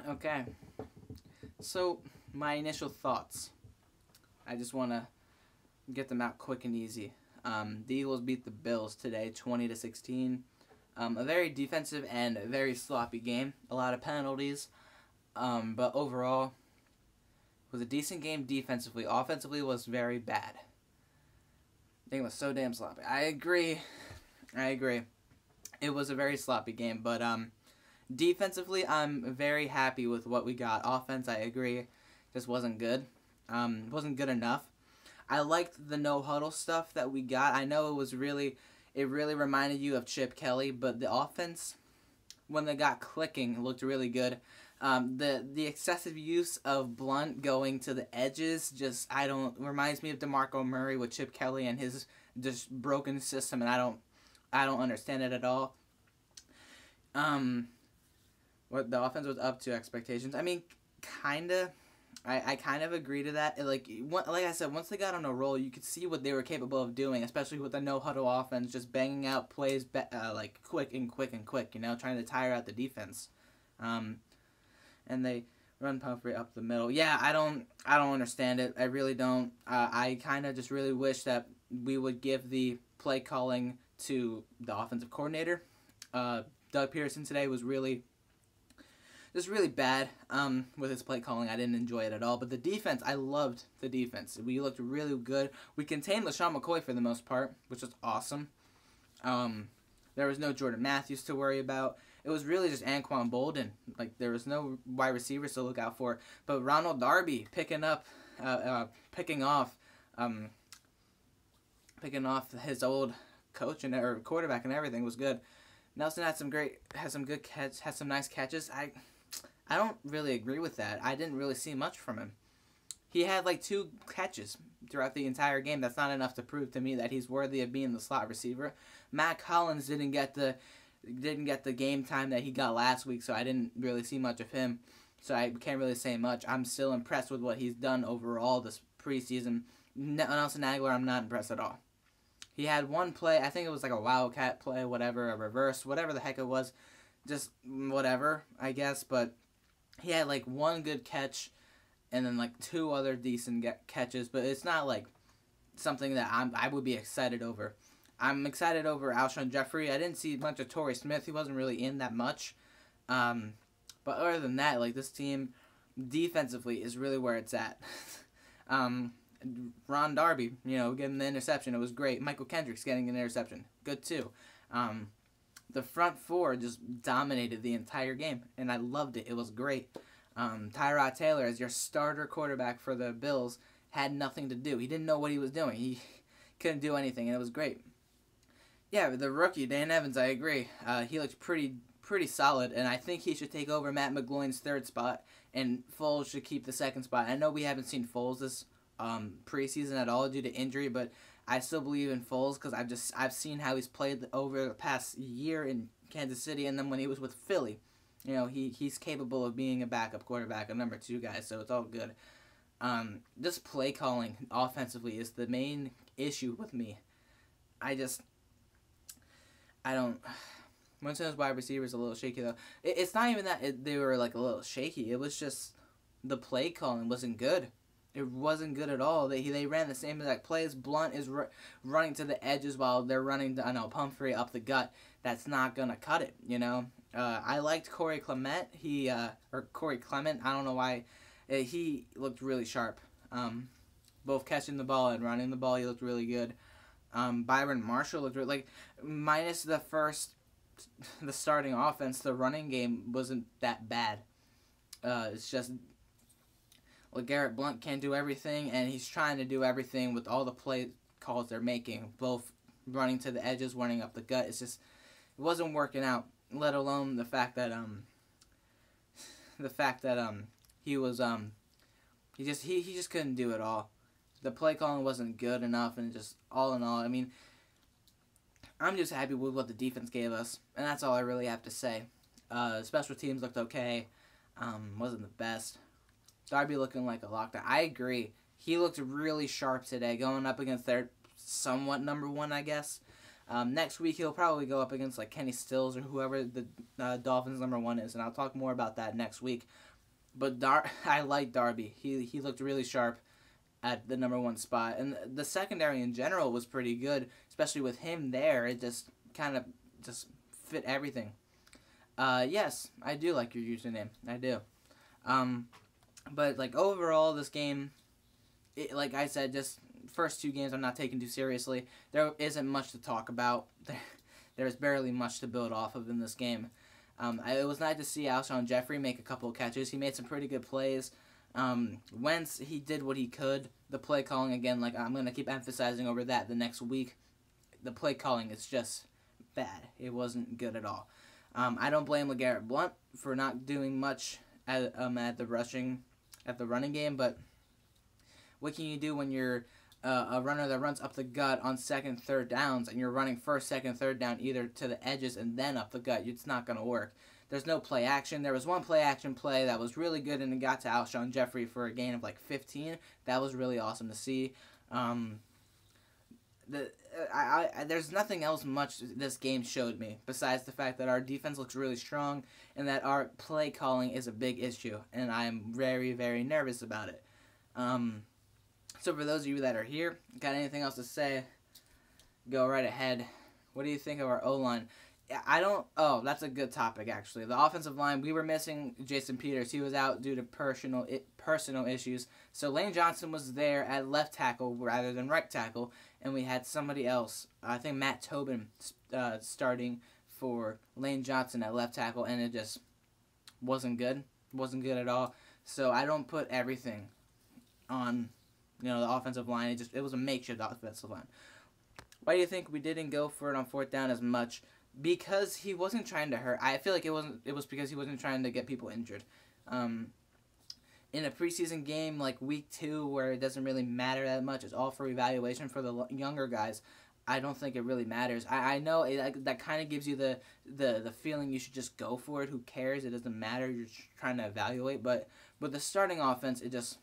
Okay, so my initial thoughts. I just want to get them out quick and easy. The Eagles beat the Bills today, 20-16. A very defensive and very sloppy game. A lot of penalties, but overall, it was a decent game defensively. Offensively was very bad. I think it was so damn sloppy. I agree. It was a very sloppy game, but defensively, I'm very happy with what we got. Offense, I agree, just wasn't good. Wasn't good enough. I liked the no huddle stuff that we got. I know it really reminded you of Chip Kelly, but the offense, when they got clicking, looked really good. The excessive use of Blunt going to the edges reminds me of DeMarco Murray with Chip Kelly and his just broken system, and I don't understand it at all. What the offense was up to expectations. I mean, kinda. I kind of agree to that. Like I said, once they got on a roll, you could see what they were capable of doing, especially with the no huddle offense, just banging out plays like quick, you know, trying to tire out the defense. And they run Pumphrey up the middle. Yeah, I don't understand it. I really don't. I kind of just really wish that we would give the play calling to the offensive coordinator. Doug Peterson today was just really bad with his play calling. I didn't enjoy it at all. But the defense, I loved the defense. We looked really good. We contained LeSean McCoy for the most part, which was awesome. There was no Jordan Matthews to worry about. It was really just Anquan Bolden. Like, there was no wide receivers to look out for. But Ronald Darby picking off his old coach or quarterback and everything was good. Nelson had some nice catches. I don't really agree with that. I didn't really see much from him. He had like 2 catches throughout the entire game. That's not enough to prove to me that he's worthy of being the slot receiver. Matt Collins didn't get the game time that he got last week, so I didn't really see much of him. So I can't really say much. I'm still impressed with what he's done overall this preseason. Nelson Aguilar, I'm not impressed at all. He had one play, I think it was like a wildcat play, whatever, a reverse, whatever the heck it was. Just whatever, I guess, but he had like 1 good catch and then like 2 other decent catches, but it's not like something that I would be excited over. I'm excited over Alshon Jeffrey. I didn't see much of Torrey Smith. He wasn't really in that much. But other than that, like, this team defensively is really where it's at. Ron Darby, you know, getting the interception. It was great. Michael Kendricks getting an interception. Good, too. The front 4 just dominated the entire game, and I loved it. It was great. Tyrod Taylor, as your starter quarterback for the Bills, had nothing to do. He didn't know what he was doing. He couldn't do anything, and it was great. Yeah, the rookie, Dan Evans, I agree. He looks pretty solid, and I think he should take over Matt McGloin's 3rd spot, and Foles should keep the 2nd spot. I know we haven't seen Foles this preseason at all due to injury, but I still believe in Foles because I've seen how he's played over the past year in Kansas City, and then when he was with Philly, you know, he's capable of being a backup quarterback, a number 2 guy, so it's all good. This play calling offensively is the main issue with me. Winston's wide receiver's a little shaky though. It's not even that they were like a little shaky. It was just the play calling wasn't good. It wasn't good at all. They ran the same exact plays. Blunt is running to the edges while they're running Pumphrey up the gut. That's not gonna cut it, you know. I liked Corey Clement. Corey Clement. I don't know why. He looked really sharp. Both catching the ball and running the ball, he looked really good. Byron Marshall looked really, like, minus the starting offense, the running game wasn't that bad. It's just LeGarrette Blount can't do everything, and he's trying to do everything with all the play calls they're making, both running to the edges, running up the gut. It wasn't working out. Let alone the fact that he just couldn't do it all. The play calling wasn't good enough, and just all in all, I mean, I'm just happy with what the defense gave us, and that's all I really have to say. Special teams looked okay. Wasn't the best. Darby looking like a lockdown. I agree. He looked really sharp today, going up against their somewhat number 1, I guess. Next week he'll probably go up against like Kenny Stills or whoever the Dolphins #1 is, and I'll talk more about that next week. But I like Darby. He looked really sharp at the #1 spot, and the secondary in general was pretty good, especially with him there. It just kind of just fit everything. Yes, I do like your username. I do. But like overall, this game, like I said, just first 2 games I'm not taking too seriously. There isn't much to talk about. There's barely much to build off of in this game. It was nice to see Alshon Jeffrey make a couple of catches. He made some pretty good plays. Wentz, he did what he could. The play calling, again, like I'm going to keep emphasizing over that the next week. The play calling is just bad. It wasn't good at all. I don't blame LeGarrette Blount for not doing much at the running game, but what can you do when you're a runner that runs up the gut on 2nd, 3rd downs, and you're running 1st, 2nd, 3rd down either to the edges and then up the gut? It's not going to work. There's no play action. There was one play action play that was really good, and it got to Alshon Jeffrey for a gain of like 15. That was really awesome to see. There's nothing else much this game showed me besides the fact that our defense looks really strong and that our play calling is a big issue, and I'm very, very nervous about it. So for those of you that are here, got anything else to say, go right ahead. What do you think of our O-line? Oh, that's a good topic, actually. The offensive line, we were missing Jason Peters. He was out due to personal issues. So Lane Johnson was there at left tackle rather than right tackle, and we had somebody else, I think Matt Tobin, starting for Lane Johnson at left tackle, and it just wasn't good. Wasn't good at all. So I don't put everything on, the offensive line. It was a makeshift offensive line. Why do you think we didn't go for it on 4th down as much? Because he wasn't trying to hurt. I feel like it was because he wasn't trying to get people injured. In a preseason game like week 2 where it doesn't really matter that much, it's all for evaluation for the younger guys, I don't think it really matters. I know that kind of gives you the feeling you should just go for it. Who cares? It doesn't matter. You're just trying to evaluate. But with the starting offense, it just,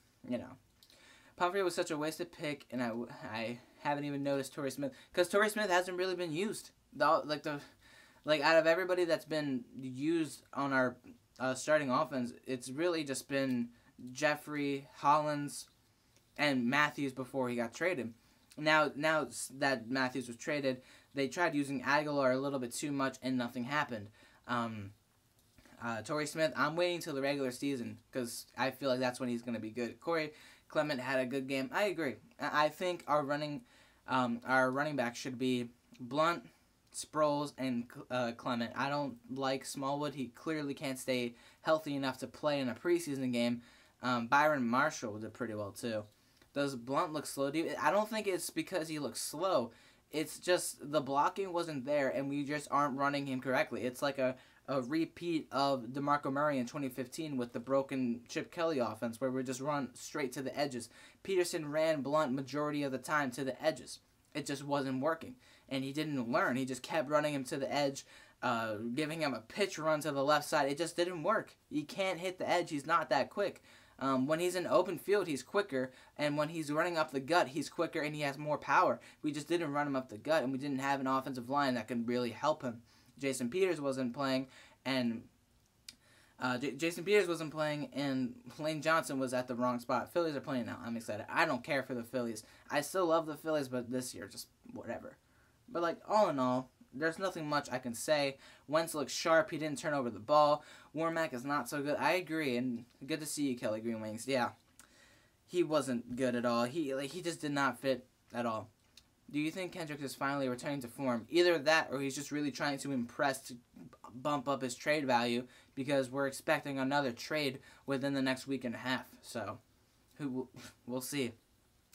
Pumphrey was such a wasted pick, and I haven't even noticed Torrey Smith, because Torrey Smith hasn't really been used. Out of everybody that's been used on our starting offense, it's really just been Jeffrey, Hollins, and Matthews before he got traded. Now that Matthews was traded, they tried using Aguilar a little bit too much, and nothing happened. Torrey Smith, I'm waiting till the regular season, because I feel like that's when he's going to be good. Corey Clement had a good game. I agree. I think our running back should be Blount, Sproles, and Clement. I don't like Smallwood. He clearly can't stay healthy enough to play in a preseason game. Byron Marshall did pretty well too. Does Blount look slow to you? I don't think it's because he looks slow. It's just the blocking wasn't there, and we just aren't running him correctly. It's like a repeat of DeMarco Murray in 2015 with the broken Chip Kelly offense, where we just run straight to the edges. Peterson ran Blount majority of the time to the edges. It just wasn't working, and he didn't learn. He just kept running him to the edge, giving him a pitch run to the left side. It just didn't work. He can't hit the edge. He's not that quick. When he's in open field, he's quicker, and when he's running up the gut, he's quicker and he has more power. We just didn't run him up the gut, and we didn't have an offensive line that could really help him. Jason Peters wasn't playing, and Lane Johnson was at the wrong spot. Phillies are playing now. I'm excited. I don't care for the Phillies. I still love the Phillies, but this year, just whatever. But, all in all, there's nothing much I can say. Wentz looks sharp. He didn't turn over the ball. Warmack is not so good. I agree, and good to see you, Kelly Green Wings. Yeah, he wasn't good at all. He just did not fit at all. Do you think Kendricks is finally returning to form? Either that, or he's just really trying to impress to bump up his trade value, because we're expecting another trade within the next week and a half. So, we'll see.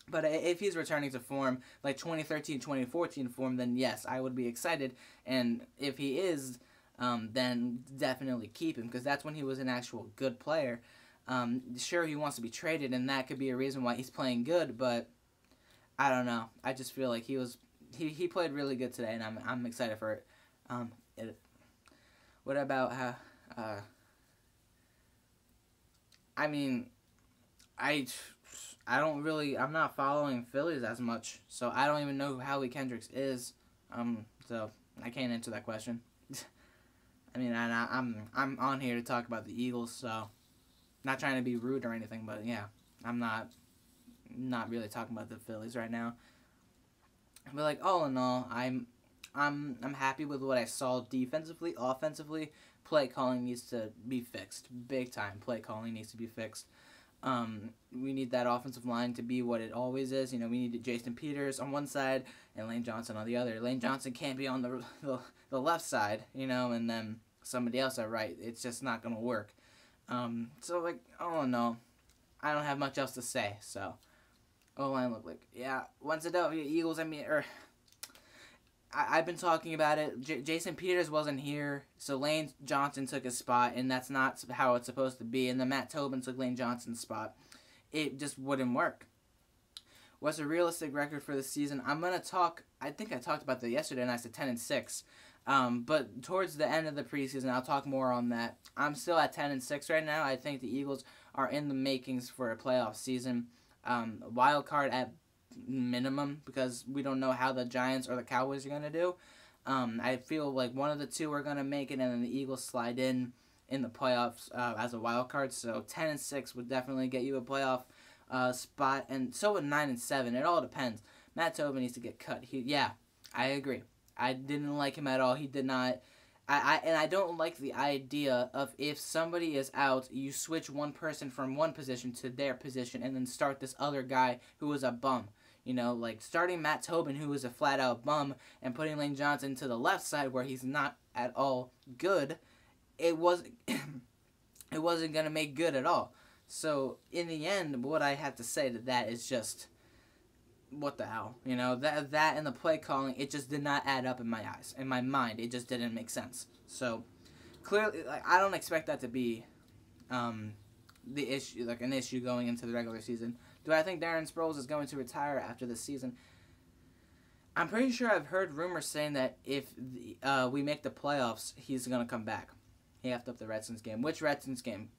But if he's returning to form, like 2013, 2014 form, then yes, I would be excited. And if he is, then definitely keep him, because that's when he was an actual good player. Sure, he wants to be traded, and that could be a reason why he's playing good, but I don't know. I just feel like he played really good today, and I'm excited for it. What about how? I'm not following Phillies as much, so I don't even know who Howie Kendricks is. So I can't answer that question. I mean, I'm on here to talk about the Eagles, so not trying to be rude or anything, but yeah, I'm not really talking about the Phillies right now. But like all in all, I'm happy with what I saw defensively. Offensively, play calling needs to be fixed. Big time play calling needs to be fixed. We need that offensive line to be what it always is. You know, we need Jason Peters on one side and Lane Johnson on the other. Lane Johnson can't be on the left side, you know, and then somebody else at right. It's just not going to work. So, like, oh no, I don't have much else to say. So, O-line look like, yeah, once it out, Eagles, I mean, I've been talking about it. Jason Peters wasn't here, so Lane Johnson took his spot, and that's not how it's supposed to be. And then Matt Tobin took Lane Johnson's spot. It just wouldn't work. What's a realistic record for the season? I'm gonna talk. I think I talked about that yesterday, and I said 10-6. But towards the end of the preseason, I'll talk more on that. I'm still at 10-6 right now. I think the Eagles are in the makings for a playoff season. Wild card at minimum, because we don't know how the Giants or the Cowboys are going to do. I feel like one of the two are going to make it, and then the Eagles slide in the playoffs as a wild card. So 10-6 would definitely get you a playoff spot, and so would 9-7. It all depends. Matt Tobin needs to get cut. Yeah, I agree. I didn't like him at all. He did not. And I don't like the idea of, if somebody is out, you switch one person from one position to their position and then start this other guy who is a bum. You know, like starting Matt Tobin, who is a flat-out bum, and putting Lane Johnson to the left side where he's not at all good, it wasn't going to make good at all. So, in the end, what I have to say to that is just, what the hell? You know, that and the play calling, it just did not add up in my eyes. In my mind, it just didn't make sense. So, clearly, like, I don't expect that to be the issue, like an issue going into the regular season. Do I think Darren Sproles is going to retire after this season? I'm pretty sure I've heard rumors saying that if we make the playoffs, he's going to come back. He have to up the Redskins game. Which Redskins game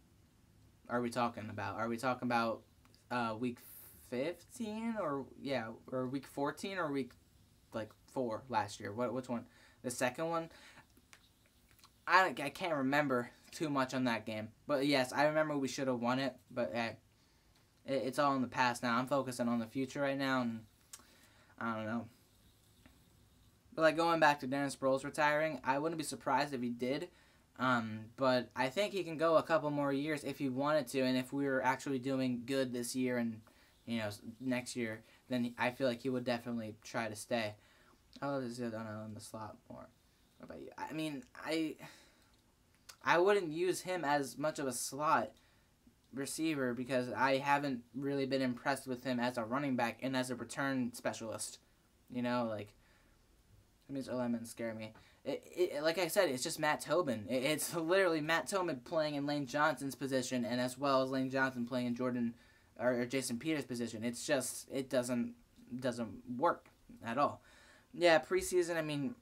are we talking about? Are we talking about week 15 or week 14 or week 4 last year? Which one? The second one? I can't remember too much on that game. But yes, I remember we should have won it, but it's all in the past now. I'm focusing on the future right now, and I don't know. But like going back to Darren Sproles retiring, I wouldn't be surprised if he did. But I think he can go a couple more years if he wanted to, and if we were actually doing good this year and next year, then I feel like he would definitely try to stay. Oh, this is on the slot more. What about you? I mean, I wouldn't use him as much of a slot receiver because I haven't really been impressed with him as a running back and as a return specialist. You know, like, that means O-linemen scare me. Like I said, it's just Matt Tobin. It's literally Matt Tobin playing in Lane Johnson's position, and as well as Lane Johnson playing in Jordan or Jason Peters' position. It's just, it doesn't work at all. Yeah, preseason, I mean,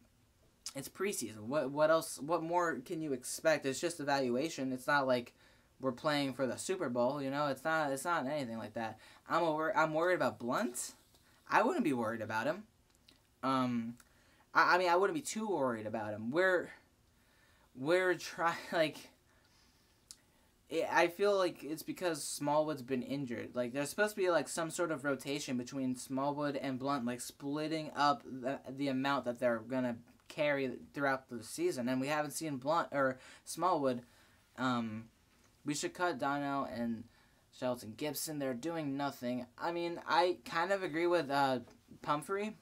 it's preseason. What else? What more can you expect? It's just evaluation. It's not like we're playing for the Super Bowl. You know, it's not anything like that. I'm worried about Blunt. I wouldn't be worried about him. I mean, I wouldn't be too worried about him. We're trying, like, I feel like it's because Smallwood's been injured. Like, there's supposed to be, like, some sort of rotation between Smallwood and Blunt, like, splitting up the amount that they're going to carry throughout the season. And we haven't seen Blunt or Smallwood. We should cut Donnell and Shelton Gibson. They're doing nothing. I mean, I kind of agree with Pumphrey.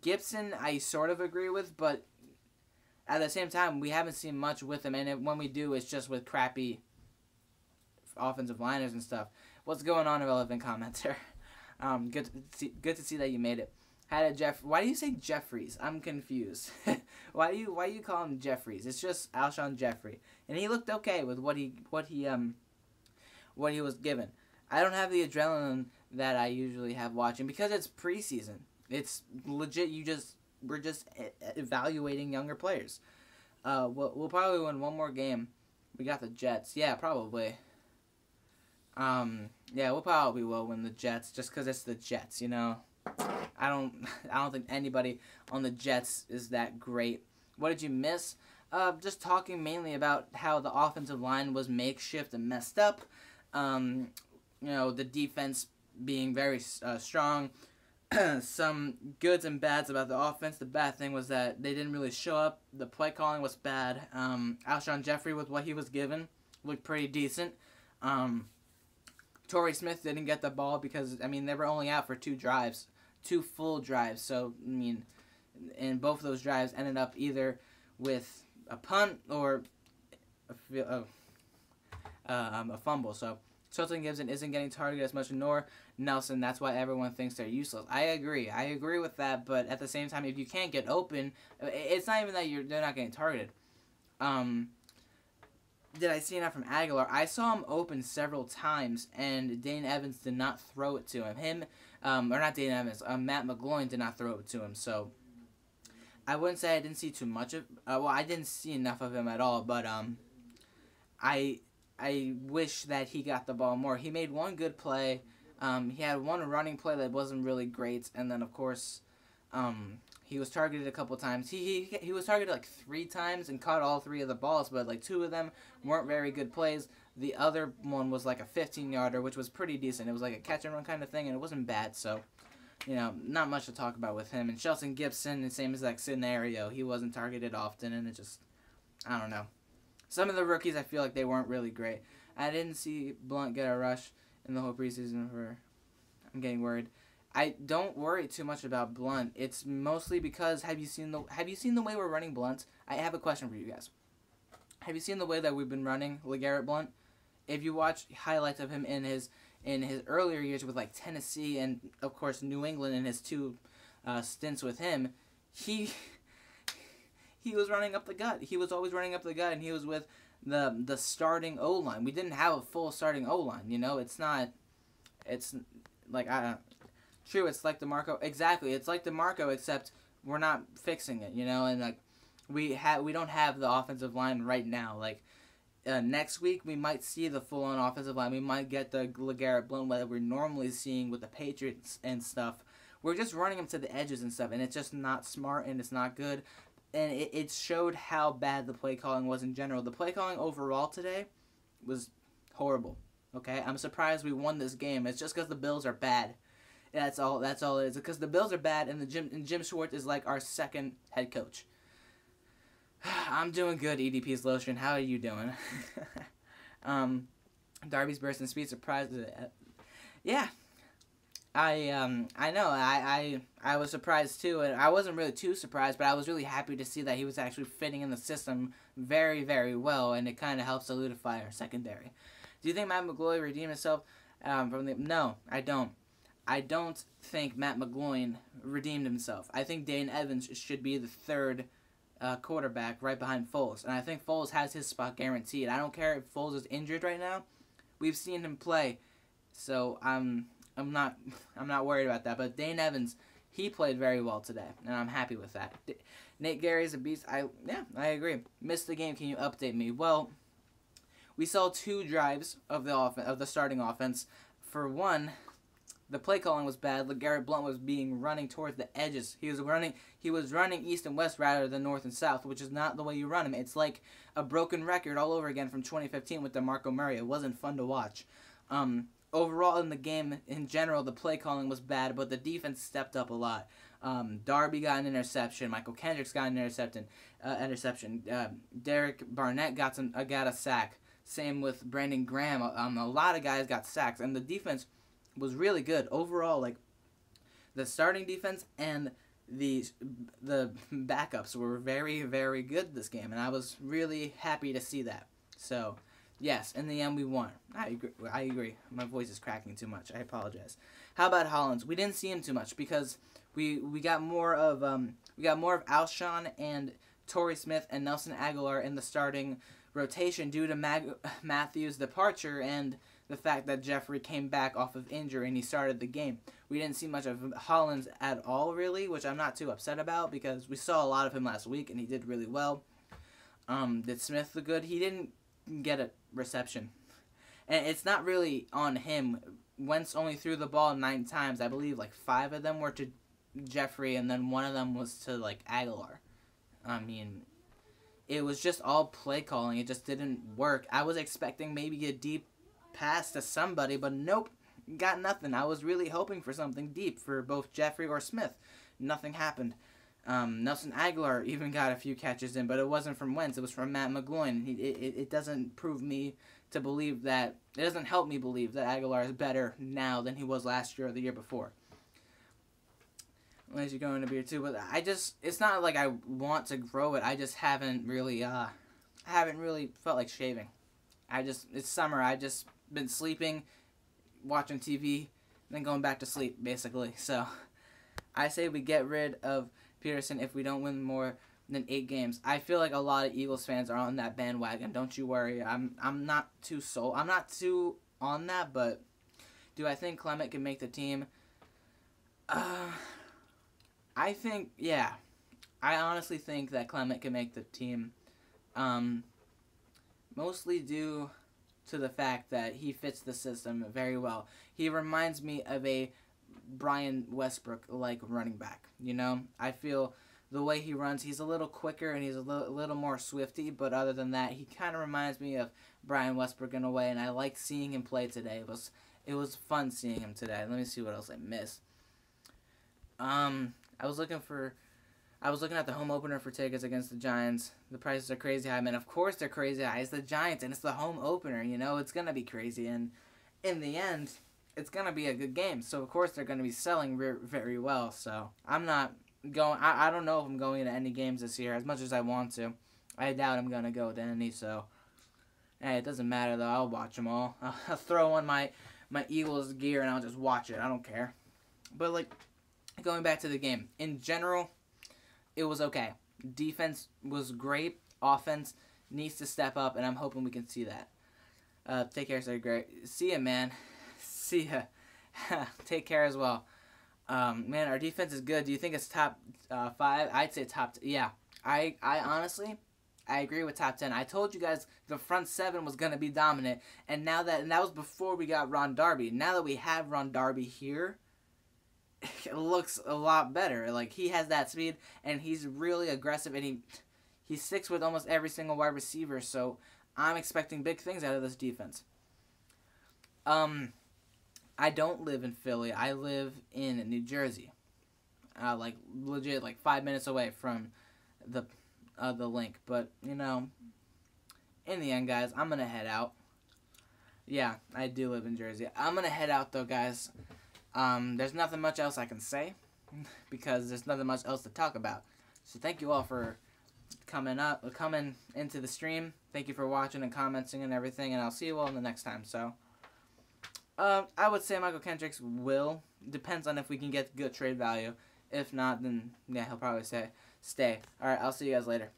Gibson, I sort of agree with, but at the same time, we haven't seen much with him, and when we do, it's just with crappy offensive liners and stuff. What's going on, irrelevant commenter? Good to see that you made it. Why do you say Jeffries? I'm confused. Why do you call him Jeffries? It's just Alshon Jeffrey, and he looked okay with what he was given. I don't have the adrenaline that I usually have watching because it's preseason. It's legit. We're just evaluating younger players. We'll probably win one more game. We got the Jets. Yeah, probably. Yeah, we'll probably will win the Jets just because it's the Jets, you know. I don't I don't think anybody on the Jets is that great. What did you miss? Just talking mainly about how the offensive line was makeshift and messed up. You know, the defense being very strong. Some goods and bads about the offense. The bad thing was that they didn't really show up. The play calling was bad. Alshon Jeffrey, with what he was given, looked pretty decent. Torrey Smith didn't get the ball because, I mean, they were only out for 2 drives. 2 full drives. So, I mean, and both of those drives ended up either with a punt or a fumble. So, Shelton Gibson isn't getting targeted as much, nor Nelson. That's why everyone thinks they're useless. I agree with that, but at the same time, if you can't get open, it's not even that they're not getting targeted. Did I see enough from Aguilar? I saw him open several times, and Dane Evans did not throw it to him. Or not Dane Evans, Matt McCoy did not throw it to him. So I wouldn't say I didn't see too much of. Well, I didn't see enough of him at all, but I wish that he got the ball more. He made one good play. He had one running play that wasn't really great, and then of course, he was targeted a couple times. He was targeted like 3 times and caught all 3 of the balls, but like 2 of them weren't very good plays. The other one was like a 15-yarder, which was pretty decent. It was like a catch and run kind of thing, and it wasn't bad. So, you know, not much to talk about with him. And Shelton Gibson, the same exact scenario. He wasn't targeted often, and it just, I don't know. Some of the rookies, I feel like they weren't really great. I didn't see Blunt get a rush in the whole preseason. I'm getting worried. I don't worry too much about Blunt. It's mostly because have you seen the way we're running Blunt? I have a question for you guys. Have you seen the way that we've been running LeGarrette Blunt? If you watch highlights of him in his earlier years with like Tennessee and of course New England in his 2 stints with him, he was running up the gut. He was always running up the gut, and he was with the starting O-line. We didn't have a full starting O-line, you know? It's like, true, it's like DeMarco. Exactly, it's like DeMarco, except we're not fixing it, you know? And, like, we don't have the offensive line right now. Like, next week, we might see the full-on offensive line. We might get the LeGarrette Blount that we're normally seeing with the Patriots and stuff. We're just running them to the edges and stuff, and it's just not smart, and it's not good. And it showed how bad the play calling was in general. The play calling overall today was horrible. Okay, I'm surprised we won this game. It's just because the Bills are bad. That's all it is. Because the Bills are bad, and Jim Schwartz is like our second head coach. I'm doing good, EDP's LeSean. How are you doing? Darby's burst and speed surprised. Yeah. I know. I was surprised too, and I wasn't really too surprised, but I was really happy to see that he was actually fitting in the system very, very well, and it kind of helped solidify our secondary. Do you think Matt McCoy redeemed himself from the? No, I don't. I don't think Matt McCoy redeemed himself. I think Dane Evans should be the 3rd quarterback right behind Foles, and I think Foles has his spot guaranteed. I don't care if Foles is injured right now. We've seen him play, so I'm not worried about that. But Dane Evans, he played very well today, and I'm happy with that. Nate Gary's a beast. I agree. Missed the game. Can you update me? Well, we saw 2 drives of the starting offense. For one, the play calling was bad. LeGarrette Blount was running towards the edges. He was running east and west rather than north and south, which is not the way you run him. It's like a broken record all over again from 2015 with DeMarco Murray. It wasn't fun to watch. Overall in the game, in general, the play calling was bad, but the defense stepped up a lot. Darby got an interception. Michael Kendricks got an interception. Derek Barnett got a sack. Same with Brandon Graham. A lot of guys got sacks, and the defense was really good overall. Like the starting defense and the backups were very, very good this game, and I was really happy to see that. So. Yes, in the end we won. I agree. My voice is cracking too much. I apologize. How about Hollins? We didn't see him too much because we got more of Alshon and Torrey Smith and Nelson Aguilar in the starting rotation due to Matthews' departure and the fact that Jeffrey came back off of injury and he started the game. We didn't see much of Hollins at all, really, which I'm not too upset about because we saw a lot of him last week and he did really well. Did Smith look good? He didn't get a reception. And it's not really on him. Wentz only threw the ball 9 times. I believe like 5 of them were to Jeffrey, and then one of them was to, like, Aguilar. I mean, it was just all play calling. It just didn't work. I was expecting maybe a deep pass to somebody, but nope, got nothing. I was really hoping for something deep for both Jeffrey or Smith. Nothing happened. Nelson Aguilar even got a few catches in, but it wasn't from Wentz. It was from Matt McGloin. It doesn't prove me to believe that, it doesn't help me believe that Aguilar is better now than he was last year or the year before. Unless you're going to beer too, but it's not like I want to grow it. I just haven't really felt like shaving. It's summer. I just been sleeping, watching TV, and then going back to sleep, basically. So, I say we get rid of Peterson if we don't win more than 8 games. I feel like a lot of Eagles fans are on that bandwagon. Don't you worry. I'm not too on that, but do I think Clement can make the team? I think, yeah. I honestly think that Clement can make the team. Mostly due to the fact that he fits the system very well. He reminds me of a Brian Westbrook-like running back. You know, I feel the way he runs, he's a little quicker and he's a little more swifty, but other than that, he kind of reminds me of Brian Westbrook in a way, and I liked seeing him play today. It was fun seeing him today. Let me see what else I missed. I was looking at the home opener for tickets against the Giants. The prices are crazy high, man. Of course they're crazy high. It's the Giants, and it's the home opener. You know, it's going to be crazy. And in the end, it's going to be a good game. So, of course, they're going to be selling very well. So, I'm not going... I don't know if I'm going to any games this year as much as I want to. I doubt I'm going to go to any, so... Hey, it doesn't matter, though. I'll watch them all. I'll throw on my Eagles gear, and I'll just watch it. I don't care. But, like, going back to the game. In general... It was okay. Defense was great. Offense needs to step up, and I'm hoping we can see that. Take care, sir. Great. See ya, man. See ya. Take care as well. Man, our defense is good. Do you think it's top 5? I'd say top... Yeah. I honestly, I agree with top 10. I told you guys the front 7 was going to be dominant, and that was before we got Ron Darby. Now that we have Ron Darby here... It looks a lot better. Like, he has that speed, and he's really aggressive, and he sticks with almost every single wide receiver, so I'm expecting big things out of this defense. I don't live in Philly. I live in New Jersey. Like, legit, like 5 minutes away from the link. But, you know, in the end, guys, I'm going to head out. Yeah, I do live in Jersey. I'm going to head out, though, guys. There's nothing much else I can say because there's nothing much else to talk about. So thank you all for coming into the stream. Thank you for watching and commenting and everything, and I'll see you all in the next time. So, I would say Michael Kendricks will. Depends on if we can get good trade value. If not, then yeah, he'll probably stay. All right, I'll see you guys later.